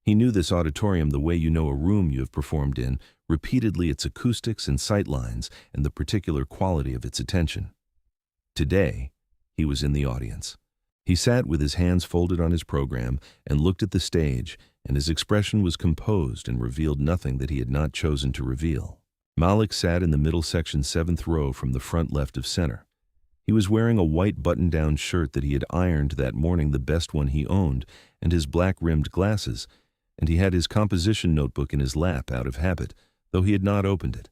He knew this auditorium the way you know a room you have performed in, repeatedly its acoustics and sight lines and the particular quality of its attention. Today, he was in the audience. He sat with his hands folded on his program and looked at the stage, and his expression was composed and revealed nothing that he had not chosen to reveal. Malik sat in the middle section 7th row from the front left of center. He was wearing a white button-down shirt that he had ironed that morning, the best one he owned, and his black-rimmed glasses, and he had his composition notebook in his lap out of habit, though he had not opened it.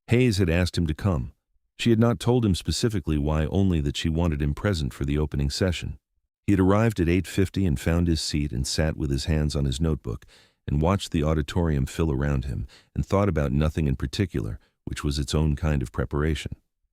Hayes had asked him to come. She had not told him specifically why, only that she wanted him present for the opening session. He had arrived at 8:50 and found his seat and sat with his hands on his notebook and watched the auditorium fill around him and thought about nothing in particular, which was its own kind of preparation.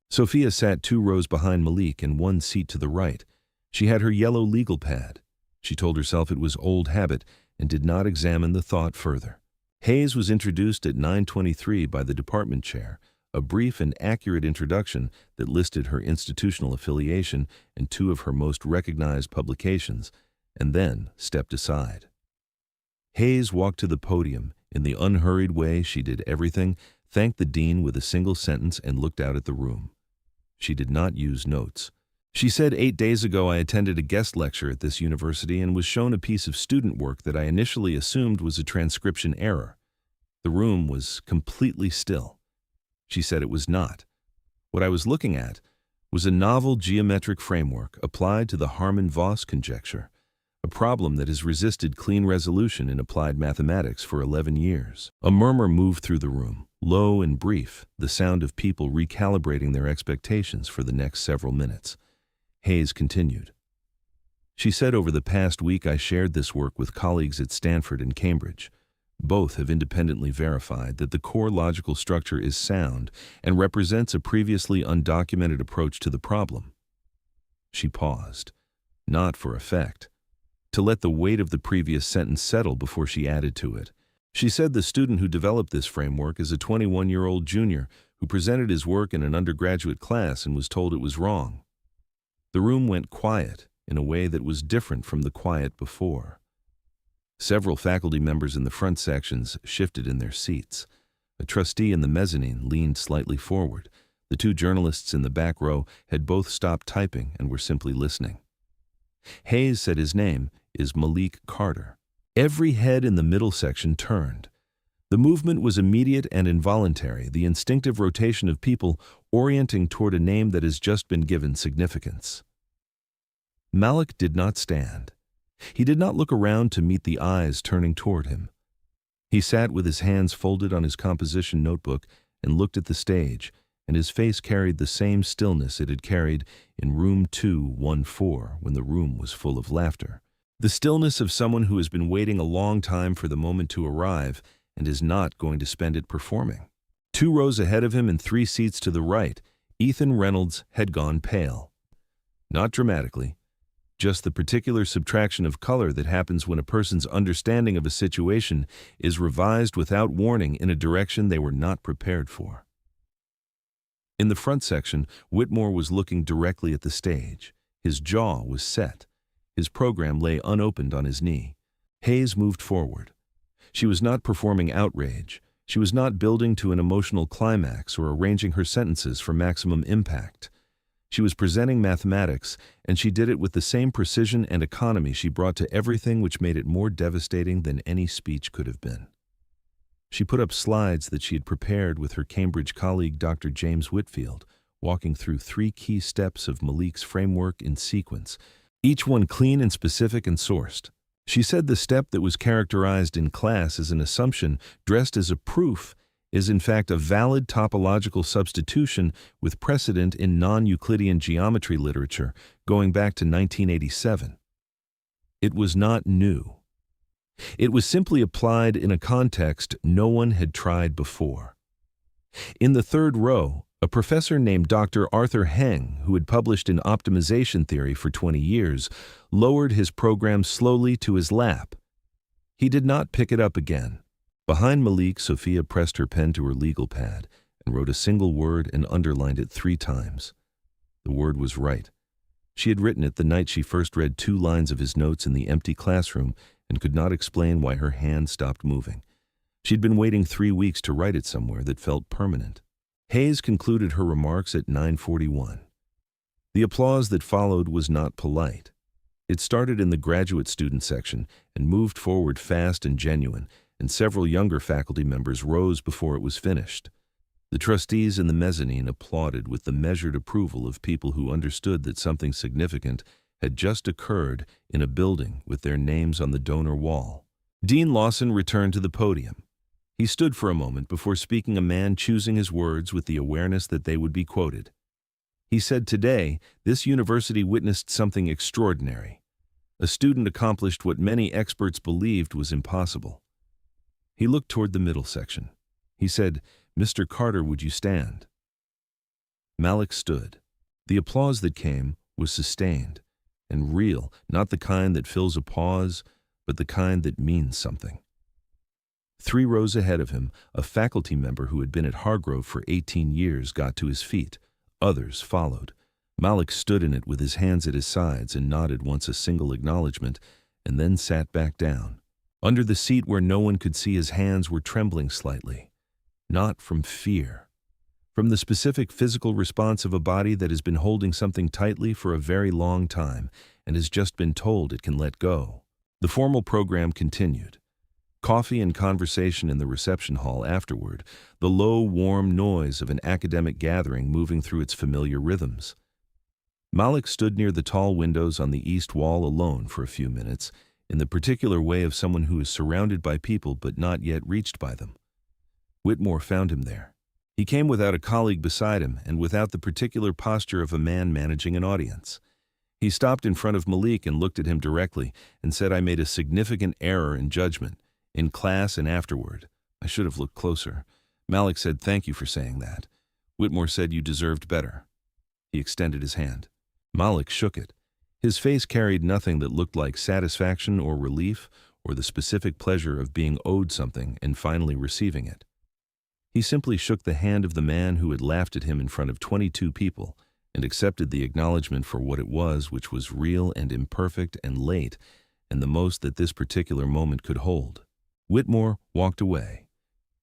Sophia sat 2 rows behind Malik and 1 seat to the right. She had her yellow legal pad. She told herself it was old habit and did not examine the thought further. Hayes was introduced at 9:23 by the department chair, a brief and accurate introduction that listed her institutional affiliation and 2 of her most recognized publications, and then stepped aside. Hayes walked to the podium. In the unhurried way she did everything, thanked the dean with a single sentence and looked out at the room. She did not use notes. She said, 8 days ago I attended a guest lecture at this university and was shown a piece of student work that I initially assumed was a transcription error. The room was completely still. She said it was not. What I was looking at was a novel geometric framework applied to the Harman-Voss conjecture, a problem that has resisted clean resolution in applied mathematics for 11 years. A murmur moved through the room, low and brief, the sound of people recalibrating their expectations for the next several minutes. Hayes continued. She said, over the past week I shared this work with colleagues at Stanford and Cambridge. Both have independently verified that the core logical structure is sound and represents a previously undocumented approach to the problem. She paused, not for effect, to let the weight of the previous sentence settle before she added to it. She said the student who developed this framework is a 21-year-old junior who presented his work in an undergraduate class and was told it was wrong. The room went quiet in a way that was different from the quiet before. Several faculty members in the front sections shifted in their seats. A trustee in the mezzanine leaned slightly forward. The two journalists in the back row had both stopped typing and were simply listening. Hayes said his name is Malik Carter. Every head in the middle section turned. The movement was immediate and involuntary, the instinctive rotation of people orienting toward a name that has just been given significance. Malik did not stand. He did not look around to meet the eyes turning toward him. He sat with his hands folded on his composition notebook and looked at the stage, and his face carried the same stillness it had carried in room 214 when the room was full of laughter. The stillness of someone who has been waiting a long time for the moment to arrive and is not going to spend it performing. 2 rows ahead of him and 3 seats to the right, Ethan Reynolds had gone pale. Not dramatically, just the particular subtraction of color that happens when a person's understanding of a situation is revised without warning in a direction they were not prepared for. In the front section, Whitmore was looking directly at the stage. His jaw was set. His program lay unopened on his knee. Hayes moved forward. She was not performing outrage. She was not building to an emotional climax or arranging her sentences for maximum impact. She was presenting mathematics, and she did it with the same precision and economy she brought to everything, which made it more devastating than any speech could have been. She put up slides that she had prepared with her Cambridge colleague Dr. James Whitfield, walking through 3 key steps of Malik's framework in sequence, each one clean and specific and sourced. She said the step that was characterized in class as an assumption dressed as a proof is in fact a valid topological substitution with precedent in non-Euclidean geometry literature going back to 1987. It was not new. It was simply applied in a context no one had tried before. In the 3rd row, a professor named Dr. Arthur Heng, who had published in optimization theory for 20 years, lowered his program slowly to his lap. He did not pick it up again. Behind Malik, Sophia pressed her pen to her legal pad and wrote a single word and underlined it 3 times. The word was right. She had written it the night she first read 2 lines of his notes in the empty classroom and could not explain why her hand stopped moving. She'd been waiting 3 weeks to write it somewhere that felt permanent. Hayes concluded her remarks at 9:41. The applause that followed was not polite. It started in the graduate student section and moved forward fast and genuine, and several younger faculty members rose before it was finished. The trustees in the mezzanine applauded with the measured approval of people who understood that something significant had just occurred in a building with their names on the donor wall. Dean Lawson returned to the podium. He stood for a moment before speaking, a man choosing his words with the awareness that they would be quoted. He said, "Today, this university witnessed something extraordinary. A student accomplished what many experts believed was impossible." He looked toward the middle section. He said, "Mr. Carter, would you stand?" Malik stood. The applause that came was sustained and real, not the kind that fills a pause, but the kind that means something. 3 rows ahead of him, a faculty member who had been at Hargrove for 18 years got to his feet. Others followed. Malik stood in it with his hands at his sides and nodded once a single acknowledgement, and then sat back down. Under the seat where no one could see, his hands were trembling slightly. Not from fear. From the specific physical response of a body that has been holding something tightly for a very long time and has just been told it can let go. The formal program continued. Coffee and conversation in the reception hall afterward, the low, warm noise of an academic gathering moving through its familiar rhythms. Malik stood near the tall windows on the east wall alone for a few minutes, in the particular way of someone who is surrounded by people but not yet reached by them. Whitmore found him there. He came without a colleague beside him and without the particular posture of a man managing an audience. He stopped in front of Malik and looked at him directly and said, "I made a significant error in judgment, in class and afterward. I should have looked closer." Malik said, "Thank you for saying that." Whitmore said, "You deserved better." He extended his hand. Malik shook it. His face carried nothing that looked like satisfaction or relief or the specific pleasure of being owed something and finally receiving it. He simply shook the hand of the man who had laughed at him in front of 22 people and accepted the acknowledgement for what it was, which was real and imperfect and late, and the most that this particular moment could hold. Whitmore walked away.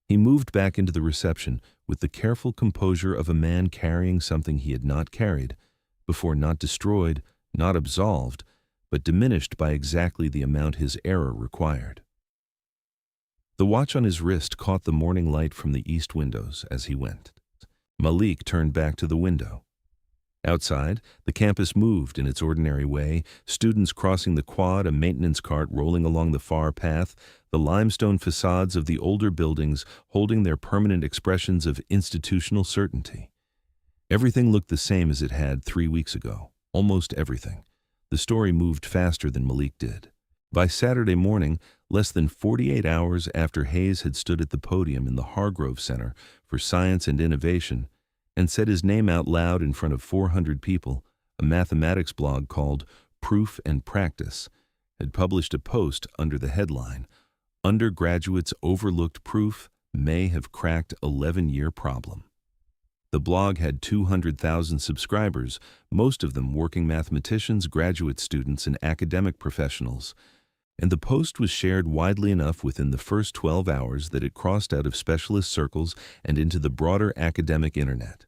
He moved back into the reception with the careful composure of a man carrying something he had not carried, before not destroyed, not absolved, but diminished by exactly the amount his error required. The watch on his wrist caught the morning light from the east windows as he went. Malik turned back to the window. Outside, the campus moved in its ordinary way, students crossing the quad, a maintenance cart rolling along the far path, the limestone facades of the older buildings holding their permanent expressions of institutional certainty. Everything looked the same as it had 3 weeks ago, almost everything. The story moved faster than Malik did. By Saturday morning, less than 48 hours after Hayes had stood at the podium in the Hargrove Center for Science and Innovation and said his name out loud in front of 400 people, a mathematics blog called Proof and Practice had published a post under the headline, "Undergraduates Overlooked Proof May Have Cracked 11-Year Problem." The blog had 200,000 subscribers, most of them working mathematicians, graduate students, and academic professionals, and the post was shared widely enough within the first 12 hours that it crossed out of specialist circles and into the broader academic internet.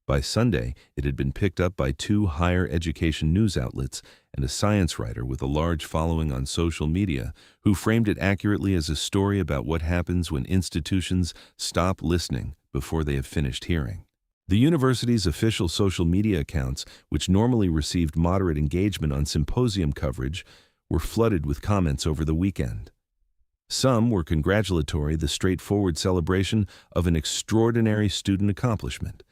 By Sunday, it had been picked up by 2 higher education news outlets and a science writer with a large following on social media who framed it accurately as a story about what happens when institutions stop listening before they have finished hearing. The university's official social media accounts, which normally received moderate engagement on symposium coverage, were flooded with comments over the weekend. Some were congratulatory, the straightforward celebration of an extraordinary student accomplishment.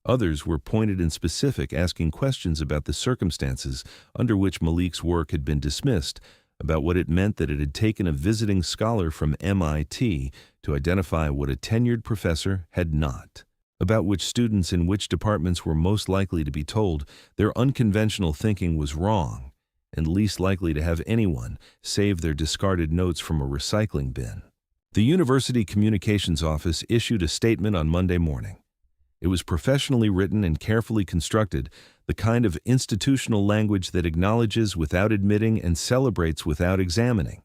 Others were pointed and specific, asking questions about the circumstances under which Malik's work had been dismissed, about what it meant that it had taken a visiting scholar from MIT to identify what a tenured professor had not, about which students in which departments were most likely to be told their unconventional thinking was wrong, and least likely to have anyone save their discarded notes from a recycling bin. The University Communications Office issued a statement on Monday morning. It was professionally written and carefully constructed, the kind of institutional language that acknowledges without admitting and celebrates without examining.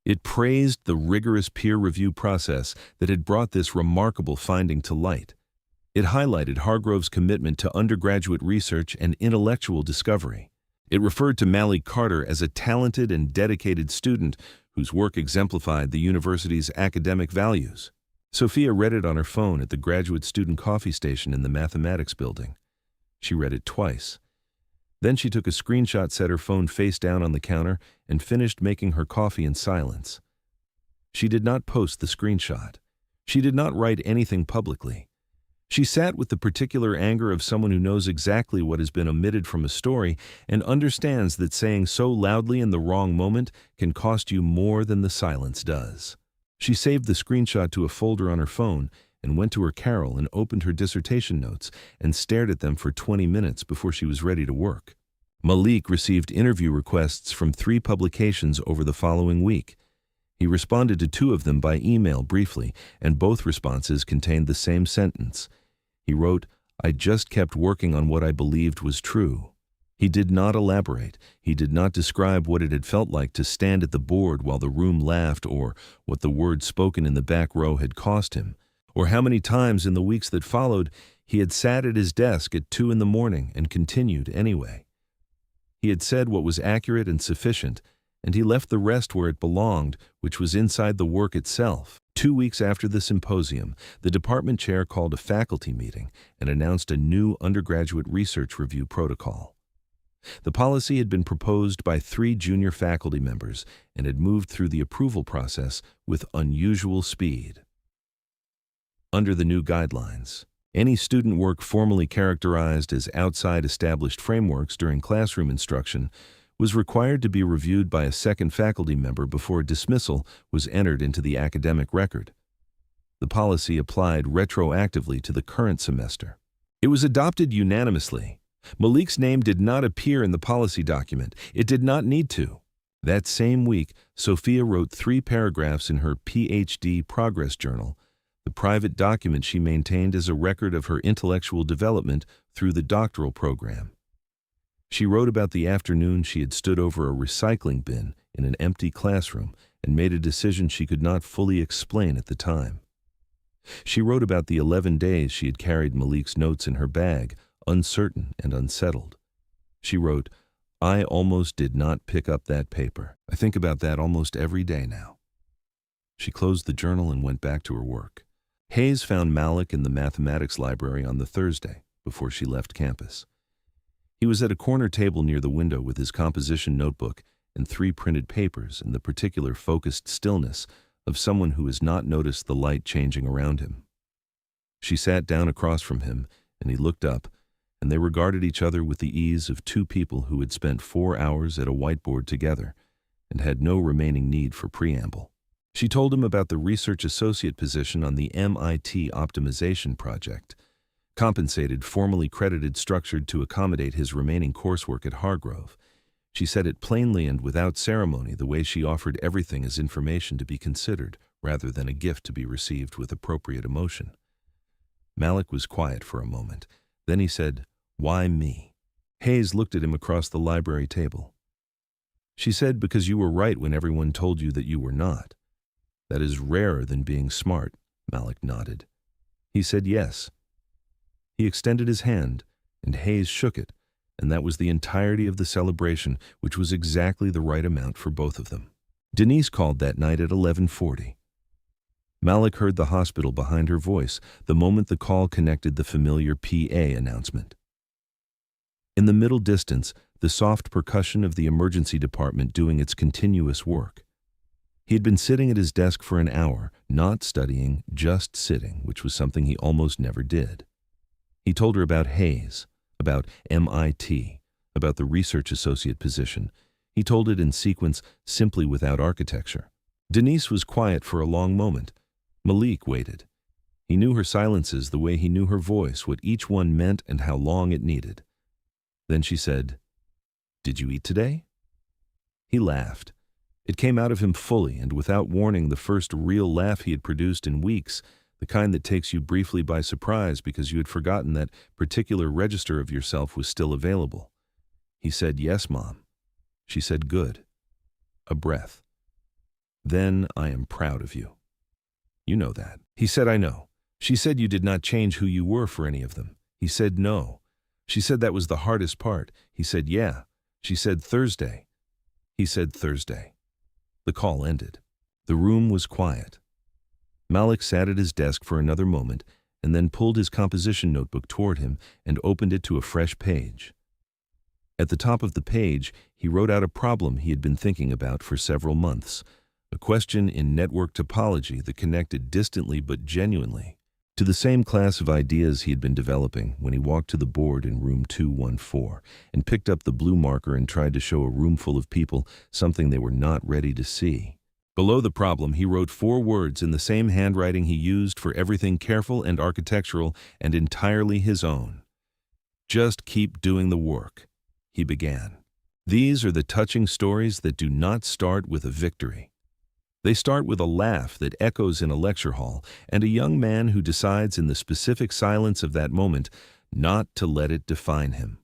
It praised the rigorous peer review process that had brought this remarkable finding to light. It highlighted Hargrove's commitment to undergraduate research and intellectual discovery. It referred to Malik Carter as a talented and dedicated student whose work exemplified the university's academic values. Sophia read it on her phone at the graduate student coffee station in the mathematics building. She read it twice. Then she took a screenshot, set her phone face down on the counter, and finished making her coffee in silence. She did not post the screenshot. She did not write anything publicly. She sat with the particular anger of someone who knows exactly what has been omitted from a story and understands that saying so loudly in the wrong moment can cost you more than the silence does. She saved the screenshot to a folder on her phone and went to her Carol and opened her dissertation notes and stared at them for 20 minutes before she was ready to work. Malik received interview requests from 3 publications over the following week. He responded to 2 of them by email briefly, and both responses contained the same sentence. He wrote, "I just kept working on what I believed was true." He did not elaborate. He did not describe what it had felt like to stand at the board while the room laughed, or what the words spoken in the back row had cost him, or how many times in the weeks that followed he had sat at his desk at 2 a.m. and continued anyway. He had said what was accurate and sufficient, and he left the rest where it belonged, which was inside the work itself. 2 weeks after the symposium, the department chair called a faculty meeting and announced a new undergraduate research review protocol. The policy had been proposed by 3 junior faculty members and had moved through the approval process with unusual speed. Under the new guidelines, any student work formally characterized as outside established frameworks during classroom instruction was required to be reviewed by a second faculty member before dismissal was entered into the academic record. The policy applied retroactively to the current semester. It was adopted unanimously. Malik's name did not appear in the policy document. It did not need to. That same week, Sophia wrote 3 paragraphs in her PhD progress journal, the private document she maintained as a record of her intellectual development through the doctoral program. She wrote about the afternoon she had stood over a recycling bin in an empty classroom and made a decision she could not fully explain at the time. She wrote about the 11 days she had carried Malik's notes in her bag, uncertain and unsettled. She wrote, "I almost did not pick up that paper. I think about that almost every day now." She closed the journal and went back to her work. Hayes found Malik in the mathematics library on the Thursday before she left campus. He was at a corner table near the window with his composition notebook and 3 printed papers in the particular focused stillness of someone who has not noticed the light changing around him. She sat down across from him, and he looked up, and they regarded each other with the ease of 2 people who had spent 4 hours at a whiteboard together and had no remaining need for preamble. She told him about the research associate position on the MIT optimization project, compensated, formally credited, structured to accommodate his remaining coursework at Hargrove. She said it plainly and without ceremony, the way she offered everything as information to be considered rather than a gift to be received with appropriate emotion. Malik was quiet for a moment. Then he said, "Why me?" Hayes looked at him across the library table. She said, "Because you were right when everyone told you that you were not." "That is rarer than being smart," Malik nodded. He said yes. He extended his hand, and Hayes shook it, and that was the entirety of the celebration, which was exactly the right amount for both of them. Denise called that night at 11:40. Malik heard the hospital behind her voice the moment the call connected the familiar PA announcement. In the middle distance, the soft percussion of the emergency department doing its continuous work. He had been sitting at his desk for an hour, not studying, just sitting, which was something he almost never did. He told her about Hayes, about MIT, about the research associate position. He told it in sequence, simply without architecture. Denise was quiet for a long moment. Malik waited. He knew her silences the way he knew her voice, what each one meant and how long it needed. Then she said, "Did you eat today?" He laughed. It came out of him fully and without warning, the first real laugh he had produced in weeks, the kind that takes you briefly by surprise because you had forgotten that particular register of yourself was still available. He said, "Yes, Mom." She said, "Good." A breath. "Then I am proud of you. You know that." He said, "I know." She said, "You did not change who you were for any of them." He said, "No." She said, "That was the hardest part." He said, "Yeah." She said, "Thursday." He said, "Thursday." The call ended. The room was quiet. Malik sat at his desk for another moment and then pulled his composition notebook toward him and opened it to a fresh page. At the top of the page, he wrote out a problem he had been thinking about for several months, a question in network topology that connected distantly but genuinely to the same class of ideas he had been developing when he walked to the board in room 214 and picked up the blue marker and tried to show a room full of people something they were not ready to see. Below the problem, he wrote 4 words in the same handwriting he used for everything careful and architectural and entirely his own. "Just keep doing the work," he began. "These are the touching stories that do not start with a victory. They start with a laugh that echoes in a lecture hall and a young man who decides in the specific silence of that moment not to let it define him.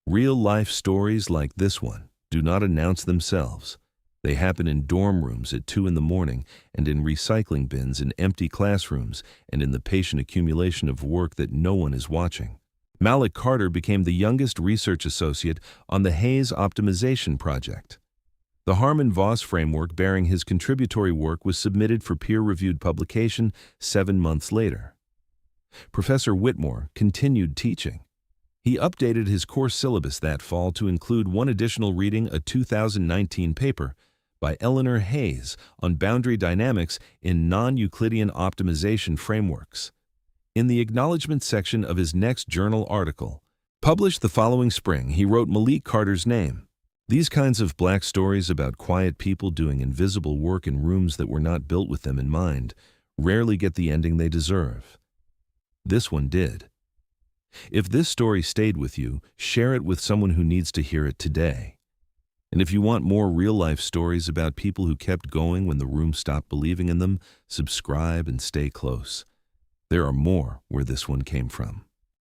Real-life stories like this one do not announce themselves. They happen in dorm rooms at 2 a.m. and in recycling bins in empty classrooms and in the patient accumulation of work that no one is watching." Malik Carter became the youngest research associate on the Hayes optimization project. The Harmon-Voss framework bearing his contributory work was submitted for peer-reviewed publication 7 months later. Professor Whitmore continued teaching. He updated his course syllabus that fall to include one additional reading, a 2019 paper by Eleanor Hayes on boundary dynamics in non-Euclidean optimization frameworks. In the acknowledgement section of his next journal article, published the following spring, he wrote Malik Carter's name. These kinds of black stories about quiet people doing invisible work in rooms that were not built with them in mind rarely get the ending they deserve. This one did. If this story stayed with you, share it with someone who needs to hear it today. And if you want more real-life stories about people who kept going when the room stopped believing in them, subscribe and stay close. There are more where this one came from.